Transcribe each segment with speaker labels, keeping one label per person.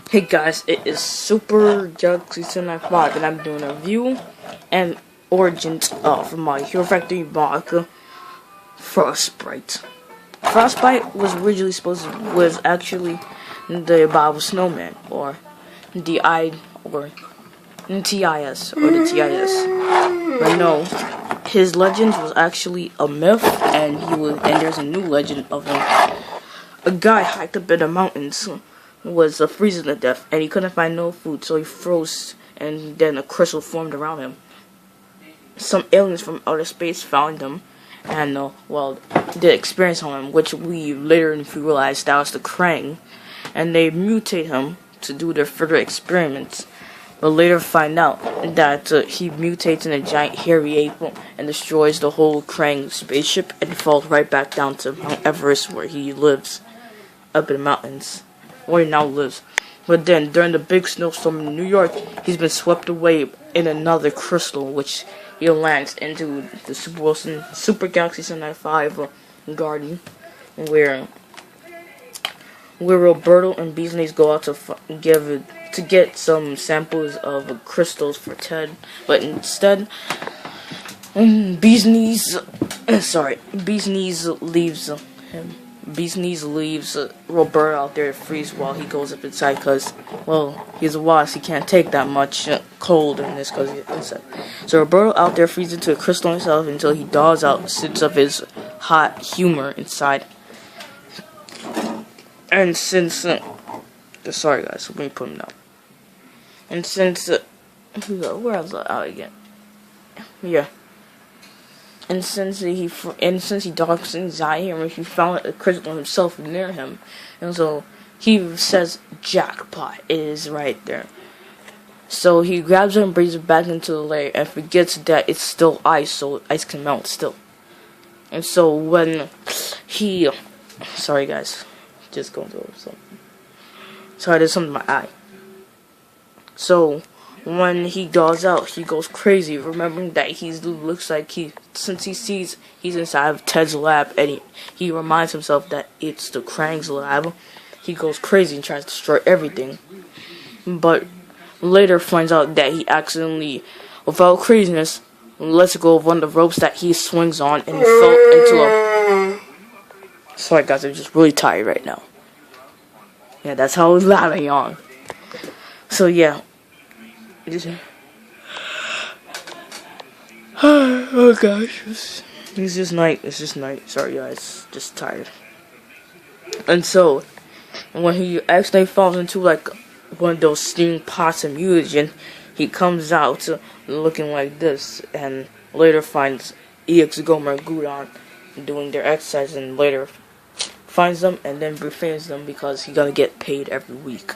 Speaker 1: Hey guys, it is Super Galaxy 795 and I'm doing a review and origins of my Hero Factory MOC Frostbite. Frostbite was originally was actually the Bible Snowman or the TIS. But no, his legend was actually a myth, and there's a new legend of him. A guy hiked up in the mountains, was freezing to death, and he couldn't find no food, so he froze, and then a crystal formed around him. Some aliens from outer space found him, and did experience on him, which we later realized that was the Krang, and they mutate him to do their further experiments. But later find out that he mutates in a giant hairy ape and destroys the whole Krang spaceship and falls right back down to Mount Everest, where he lives up in the mountains, where he now lives. But then during the big snowstorm in New York, he's been swept away in another crystal, which he lands into the Super Galaxy 795 garden, where Roberto and Beasley's go out to get some samples of crystals for Ted, but instead, Beasley's leaves him. Beasley leaves Roberto out there to freeze while he goes up inside because, he's a wasp. He can't take that much cold in this because he's inside. So Roberto out there freezes into a crystal himself until he thaws out since of his hot humor inside. And since, sorry guys, let me put him down. And since, where else out again? Yeah. And since he talks inside him, he found a crystal himself near him, and so he says, "Jackpot!" It is right there. So he grabs it and brings it back into the lair, and forgets that it's still ice, so ice can melt still. And so when he, sorry guys, just going through something. Sorry, there's something in my eye. So when he goes out, he goes crazy, remembering that since he sees he's inside of Ted's lab, and he reminds himself that it's the Krang's lab. He goes crazy and tries to destroy everything, but later finds out that he accidentally, without craziness, lets go of one of the ropes that he swings on, and fell into a... Sorry guys, I'm just really tired right now. Yeah, that's how loud I yawn. So yeah. Oh gosh, it's just night. Sorry guys, just tired. And so, when he actually falls into like one of those steam pots of mutagen, he comes out looking like this, and later finds EX Gomer and Gudon doing their exercise, and later finds them and then befriends them because he's gonna get paid every week.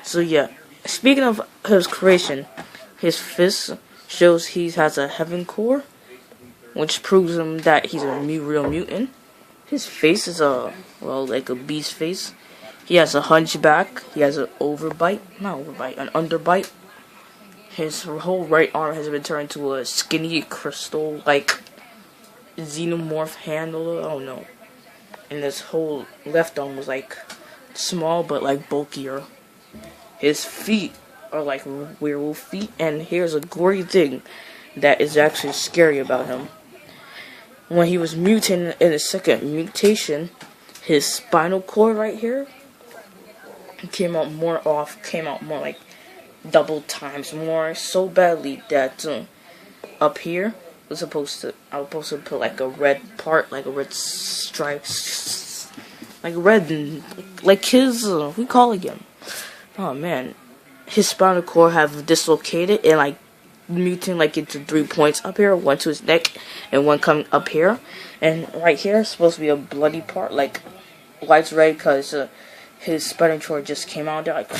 Speaker 1: So yeah, speaking of his creation, his fist shows he has a heaven core, which proves him that he's a real mutant. His face is like a beast face. He has a hunchback. He has an an underbite. His whole right arm has been turned into a skinny crystal like xenomorph handle. I don't know. And his whole left arm was like small but like bulkier. His feet are like werewolf feet, and here's a gory thing that is actually scary about him. When he was mutating in his second mutation, his spinal cord right here came out more like double times more, so badly that up here I was supposed to put like a red part, like a red stripe, like red, like his we call it again. Oh man, his spinal cord have dislocated and like mutating like into 3 points up here, one to his neck and one coming up here, and right here is supposed to be a bloody part, like light's red because his spinal cord just came out there like,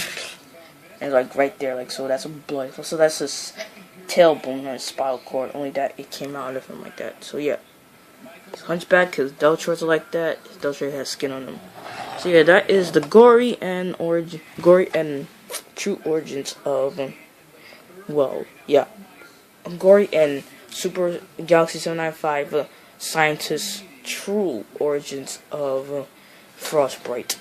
Speaker 1: and like right there, like, so that's a blood. So that's his tailbone or his spinal cord, only that it came out of him like that. So yeah, his hunchback, his Deltroids are like that. His Deltroid has skin on him. So yeah, that is the gory and true origins of, gory and Super Galaxy 795 scientist true origins of Frostbite.